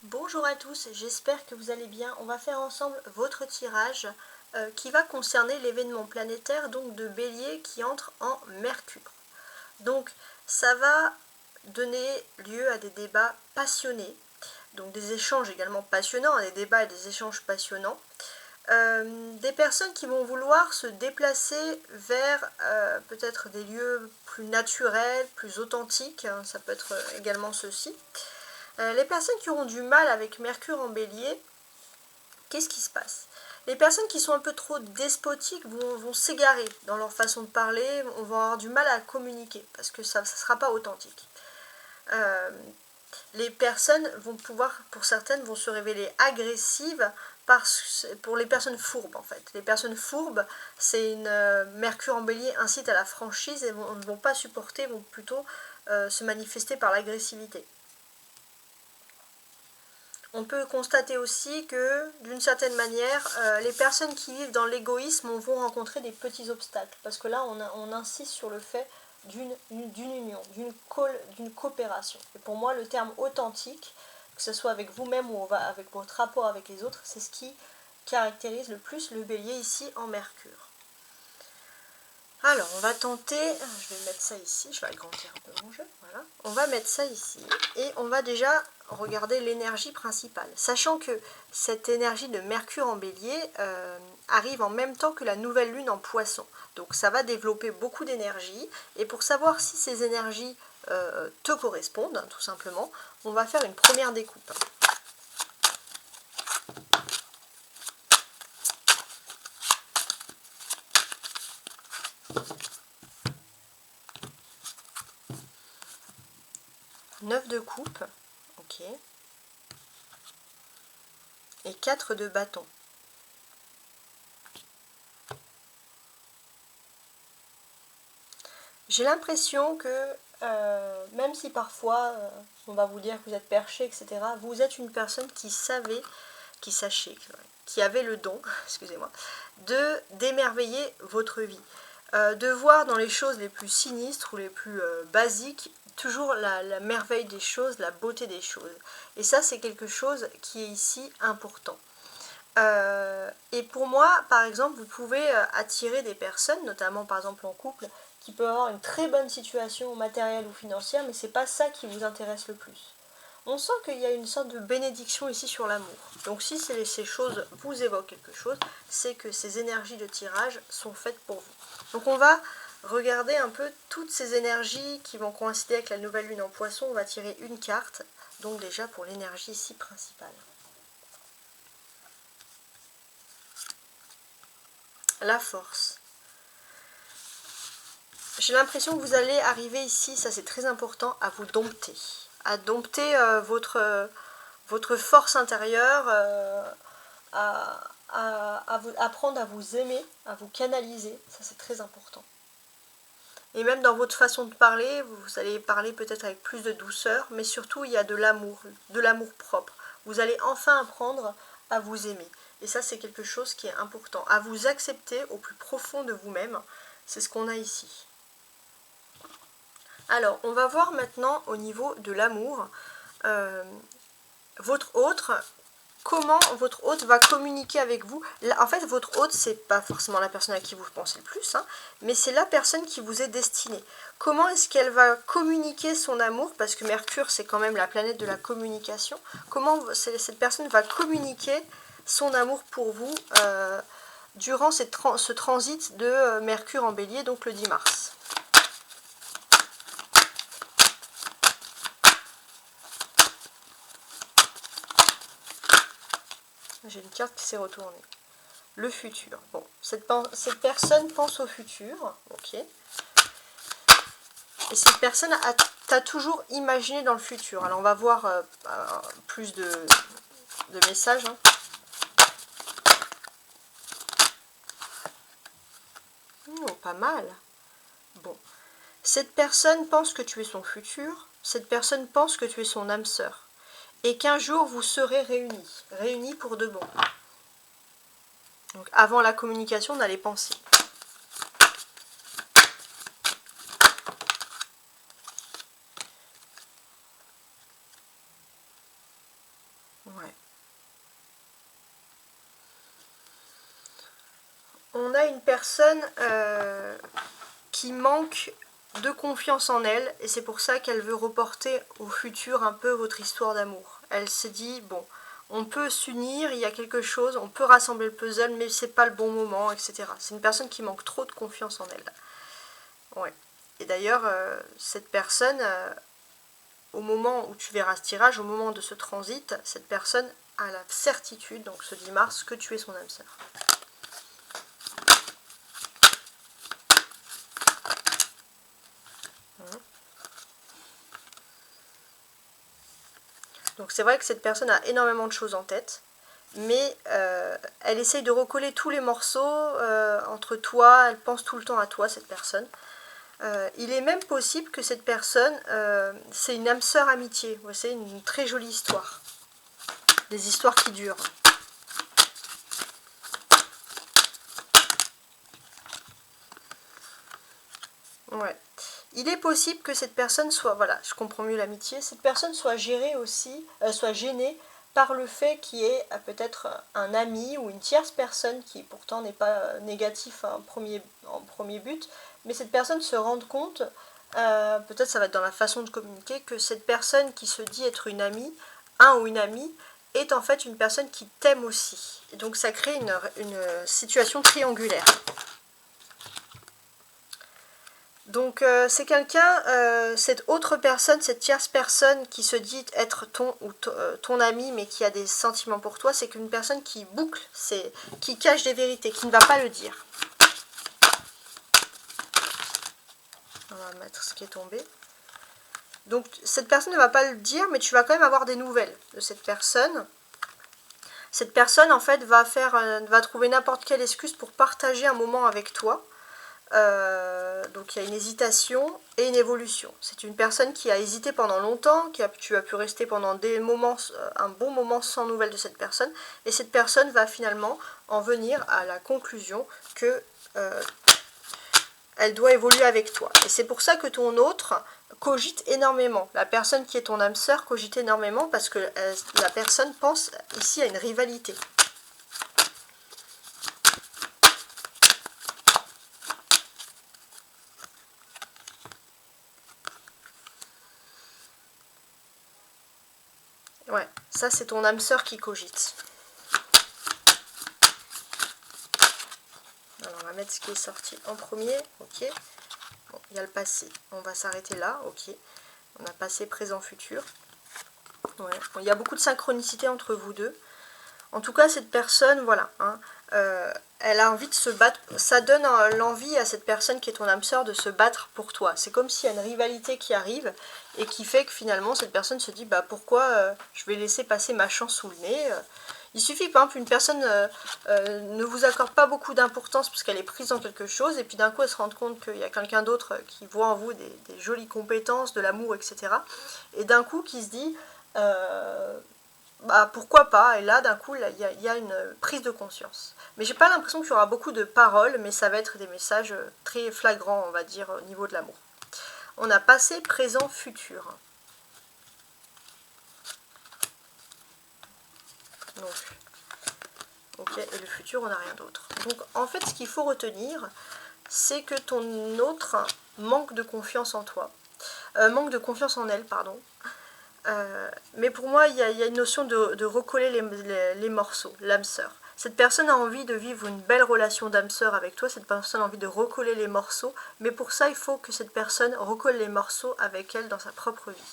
Bonjour à tous, j'espère que vous allez bien. On va faire ensemble votre tirage qui va concerner l'événement planétaire donc de Bélier qui entre en Mercure. Donc ça va donner lieu à des débats passionnés, donc des échanges également passionnants, des débats et des échanges passionnants. Des personnes qui vont vouloir se déplacer vers peut-être des lieux plus naturels, plus authentiques, hein, ça peut être également ceci. Les personnes qui auront du mal avec Mercure en Bélier, qu'est-ce qui se passe? Les personnes qui sont un peu trop despotiques vont s'égarer dans leur façon de parler, vont avoir du mal à communiquer parce que ça ne sera pas authentique. Les personnes vont pouvoir, pour certaines, vont se révéler agressives pour les personnes fourbes en fait. Les personnes fourbes, c'est Mercure en Bélier incite à la franchise et ne vont pas supporter, vont plutôt se manifester par l'agressivité. On peut constater aussi que, d'une certaine manière, les personnes qui vivent dans l'égoïsme vont rencontrer des petits obstacles. Parce que là, on insiste sur le fait d'une union, d'une coopération. Et pour moi, le terme authentique, que ce soit avec vous-même ou avec votre rapport avec les autres, c'est ce qui caractérise le plus le Bélier ici en Mercure. Alors, on va tenter, je vais mettre ça ici, je vais agrandir un peu mon jeu, voilà. On va mettre ça ici, et on va déjà regarder l'énergie principale. Sachant que cette énergie de Mercure en Bélier arrive en même temps que la nouvelle lune en Poisson. Donc ça va développer beaucoup d'énergie, et pour savoir si ces énergies te correspondent, tout simplement, on va faire une première découpe. Neuf de coupe, ok, et 4 de bâton. J'ai l'impression que, même si parfois on va vous dire que vous êtes perché, etc., vous êtes une personne qui savait, qui avait le don, excusez-moi, d'émerveiller votre vie. De voir dans les choses les plus sinistres ou les plus basiques, toujours la merveille des choses, la beauté des choses. Et ça, c'est quelque chose qui est ici important. Et pour moi, par exemple, vous pouvez attirer des personnes, notamment par exemple en couple, qui peuvent avoir une très bonne situation matérielle ou financière, mais c'est pas ça qui vous intéresse le plus. On sent qu'il y a une sorte de bénédiction ici sur l'amour. Donc si ces choses vous évoquent quelque chose, c'est que ces énergies de tirage sont faites pour vous. Donc on va regarder un peu toutes ces énergies qui vont coïncider avec la nouvelle lune en Poisson. On va tirer une carte, donc déjà pour l'énergie ici principale. La force. J'ai l'impression que vous allez arriver ici, ça c'est très important, à vous dompter. À dompter votre force intérieure, à apprendre à vous aimer, à vous canaliser, ça c'est très important. Et même dans votre façon de parler, vous allez parler peut-être avec plus de douceur, mais surtout il y a de l'amour propre. Vous allez enfin apprendre à vous aimer. Et ça c'est quelque chose qui est important, à vous accepter au plus profond de vous-même. C'est ce qu'on a ici. Alors, on va voir maintenant au niveau de l'amour, votre hôte, comment votre hôte va communiquer avec vous. En fait, votre hôte, c'est pas forcément la personne à qui vous pensez le plus, hein, mais c'est la personne qui vous est destinée. Comment est-ce qu'elle va communiquer son amour, parce que Mercure, c'est quand même la planète de la communication. Comment cette personne va communiquer son amour pour vous durant ce transit de Mercure en Bélier, donc le 10 mars. J'ai une carte qui s'est retournée. Le futur. Bon, cette personne pense au futur. Ok. Et cette personne t'a toujours imaginé dans le futur. Alors, on va voir plus de messages. Hein. Pas mal. Bon. Cette personne pense que tu es son futur. Cette personne pense que tu es son âme sœur. Et qu'un jour, vous serez réunis. Réunis pour de bon. Donc, avant la communication, on a les pensées. Ouais. On a une personne qui manque de confiance en elle, et c'est pour ça qu'elle veut reporter au futur un peu votre histoire d'amour. Elle se dit, bon, on peut s'unir, il y a quelque chose, on peut rassembler le puzzle, mais c'est pas le bon moment, etc. C'est une personne qui manque trop de confiance en elle. Ouais. Et d'ailleurs, cette personne, au moment où tu verras ce tirage, au moment de ce transit, cette personne a la certitude, donc ce 10 mars, que tu es son âme sœur. Donc c'est vrai que cette personne a énormément de choses en tête, mais elle essaye de recoller tous les morceaux entre toi, elle pense tout le temps à toi, cette personne. Il est même possible que cette personne, c'est une âme sœur amitié, c'est une très jolie histoire. Des histoires qui durent. Ouais. Il est possible que cette personne soit, voilà, je comprends mieux l'amitié, cette personne soit gérée aussi, soit gênée par le fait qu'il y ait peut-être un ami ou une tierce personne qui pourtant n'est pas négatif en premier but, mais cette personne se rende compte, peut-être ça va être dans la façon de communiquer, que cette personne qui se dit être une amie, un ou une amie, est en fait une personne qui t'aime aussi. Et donc ça crée une situation triangulaire. Donc c'est quelqu'un, cette autre personne, cette tierce personne qui se dit être ton ami mais qui a des sentiments pour toi, c'est qu'une personne qui boucle, qui cache des vérités, qui ne va pas le dire. On va mettre ce qui est tombé. Donc cette personne ne va pas le dire, mais tu vas quand même avoir des nouvelles de cette personne. Cette personne en fait va trouver n'importe quelle excuse pour partager un moment avec toi. Donc il y a une hésitation et une évolution. C'est une personne qui a hésité pendant longtemps, tu as pu rester pendant des moments, un bon moment sans nouvelles de cette personne, et cette personne va finalement en venir à la conclusion que elle doit évoluer avec toi. Et c'est pour ça que ton autre cogite énormément. La personne qui est ton âme sœur cogite énormément parce que la personne pense ici à une rivalité. Ouais, ça c'est ton âme sœur qui cogite. Alors on va mettre ce qui est sorti en premier, ok. Bon, il y a le passé, on va s'arrêter là, ok. On a passé, présent, futur. Ouais. Bon, il y a beaucoup de synchronicité entre vous deux. En tout cas, cette personne, voilà, hein, elle a envie de se battre. Ça donne l'envie à cette personne qui est ton âme sœur de se battre pour toi. C'est comme s'il y a une rivalité qui arrive et qui fait que finalement cette personne se dit bah pourquoi je vais laisser passer ma chance sous le nez. Il suffit par exemple une personne ne vous accorde pas beaucoup d'importance parce qu'elle est prise dans quelque chose et puis d'un coup elle se rend compte qu'il y a quelqu'un d'autre qui voit en vous des jolies compétences, de l'amour, etc. Et d'un coup qui se dit bah pourquoi pas, et là d'un coup il y a une prise de conscience. Mais j'ai pas l'impression qu'il y aura beaucoup de paroles, mais ça va être des messages très flagrants, on va dire, au niveau de l'amour. On a passé, présent, futur. Donc, ok, et le futur, on n'a rien d'autre. Donc en fait, ce qu'il faut retenir, c'est que ton autre manque de confiance en toi. Manque de confiance en elle, pardon. Mais pour moi, il y a une notion de recoller les morceaux, l'âme sœur. Cette personne a envie de vivre une belle relation d'âme sœur avec toi, cette personne a envie de recoller les morceaux, mais pour ça, il faut que cette personne recolle les morceaux avec elle dans sa propre vie.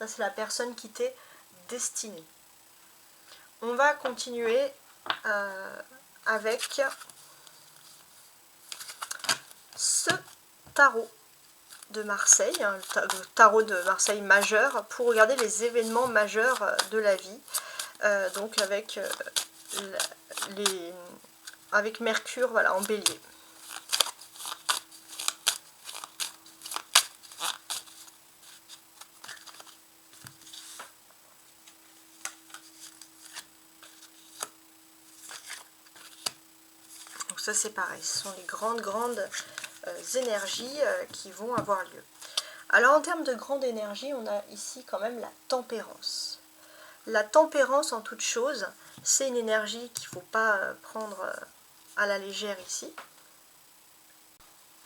Ça, c'est la personne qui t'est destinée. On va continuer avec ce tarot de Marseille, le tarot de Marseille majeur, pour regarder les événements majeurs de la vie, donc avec Mercure, voilà, en bélier. Donc ça c'est pareil, ce sont les grandes énergies qui vont avoir lieu. Alors en termes de grande énergie, on a ici quand même la tempérance. la tempérance en toute chose, c'est une énergie qu'il ne faut pas prendre à la légère ici.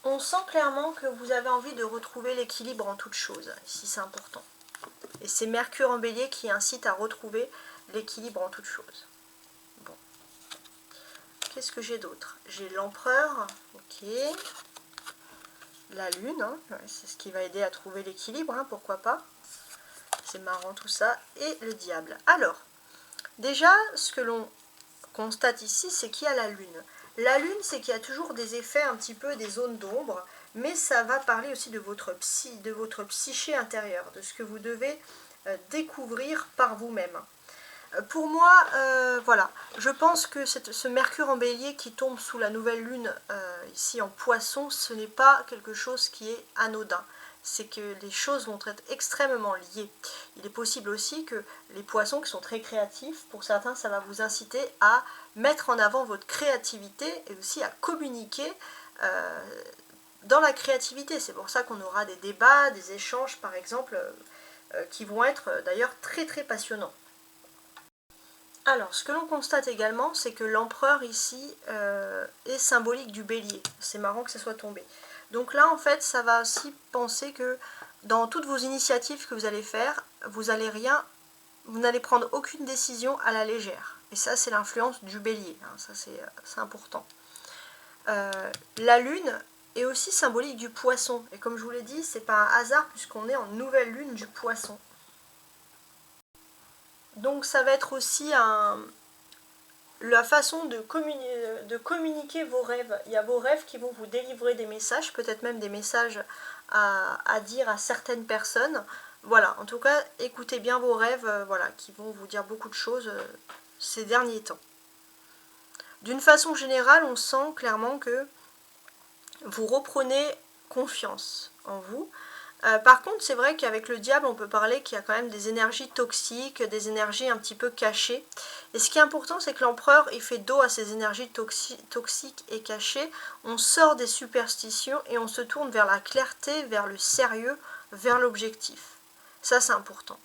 On sent clairement que vous avez envie de retrouver l'équilibre en toute chose. Ici, c'est important. Et c'est Mercure en Bélier qui incite à retrouver l'équilibre en toute chose. Bon. Qu'est-ce que j'ai d'autre? J'ai l'Empereur. Ok. La Lune. Hein. Ouais, c'est ce qui va aider à trouver l'équilibre. Hein, pourquoi pas. C'est marrant tout ça. Et le Diable. Alors, déjà, ce que l'on constate ici, c'est qu'il y a la Lune. La Lune, c'est qu'il y a toujours des effets un petit peu des zones d'ombre, mais ça va parler aussi de votre psyché intérieure, de ce que vous devez découvrir par vous-même. Pour moi, voilà, je pense que ce Mercure en Bélier qui tombe sous la nouvelle Lune ici en Poisson, ce n'est pas quelque chose qui est anodin. C'est que les choses vont être extrêmement liées. Il est possible aussi que les poissons qui sont très créatifs, pour certains, ça va vous inciter à mettre en avant votre créativité et aussi à communiquer dans la créativité. C'est pour ça qu'on aura des débats, des échanges, par exemple, qui vont être d'ailleurs très très passionnants. Alors, ce que l'on constate également, c'est que l'empereur ici est symbolique du bélier. C'est marrant que ça soit tombé. Donc là, en fait, ça va aussi penser que dans toutes vos initiatives que vous allez faire, vous n'allez prendre aucune décision à la légère. Et ça, c'est l'influence du bélier. Hein, ça, c'est important. La lune est aussi symbolique du poisson. Et comme je vous l'ai dit, c'est pas un hasard puisqu'on est en nouvelle lune du poisson. Donc ça va être aussi la façon de communiquer vos rêves. Il y a vos rêves qui vont vous délivrer des messages, peut-être même des messages à dire à certaines personnes. Voilà, en tout cas, écoutez bien vos rêves, voilà, qui vont vous dire beaucoup de choses ces derniers temps. D'une façon générale, on sent clairement que vous reprenez confiance en vous. Par contre, c'est vrai qu'avec le diable, on peut parler qu'il y a quand même des énergies toxiques, des énergies un petit peu cachées. Et ce qui est important, c'est que l'empereur, il fait dos à ces énergies toxiques et cachées. On sort des superstitions et on se tourne vers la clarté, vers le sérieux, vers l'objectif. Ça, c'est important.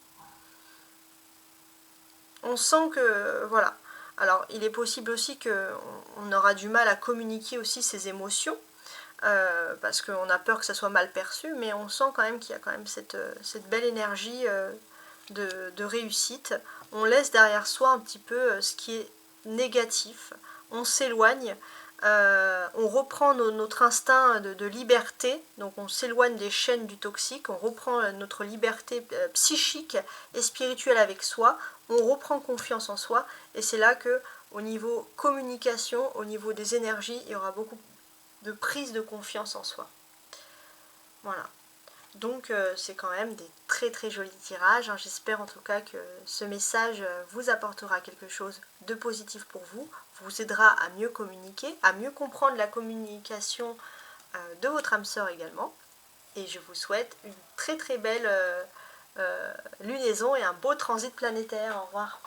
On sent que, voilà. Alors, il est possible aussi qu'on aura du mal à communiquer aussi ses émotions. Parce qu'on a peur que ça soit mal perçu, mais on sent quand même qu'il y a quand même cette belle énergie de réussite. On laisse derrière soi un petit peu ce qui est négatif, on s'éloigne, on reprend notre instinct de liberté, donc on s'éloigne des chaînes du toxique, on reprend notre liberté psychique et spirituelle avec soi, on reprend confiance en soi, et c'est là que au niveau communication, au niveau des énergies, il y aura beaucoup de prise de confiance en soi. Voilà. Donc c'est quand même des très très jolis tirages. Hein. J'espère en tout cas que ce message vous apportera quelque chose de positif pour vous, vous aidera à mieux communiquer, à mieux comprendre la communication de votre âme sœur également. Et je vous souhaite une très très belle lunaison et un beau transit planétaire. Au revoir.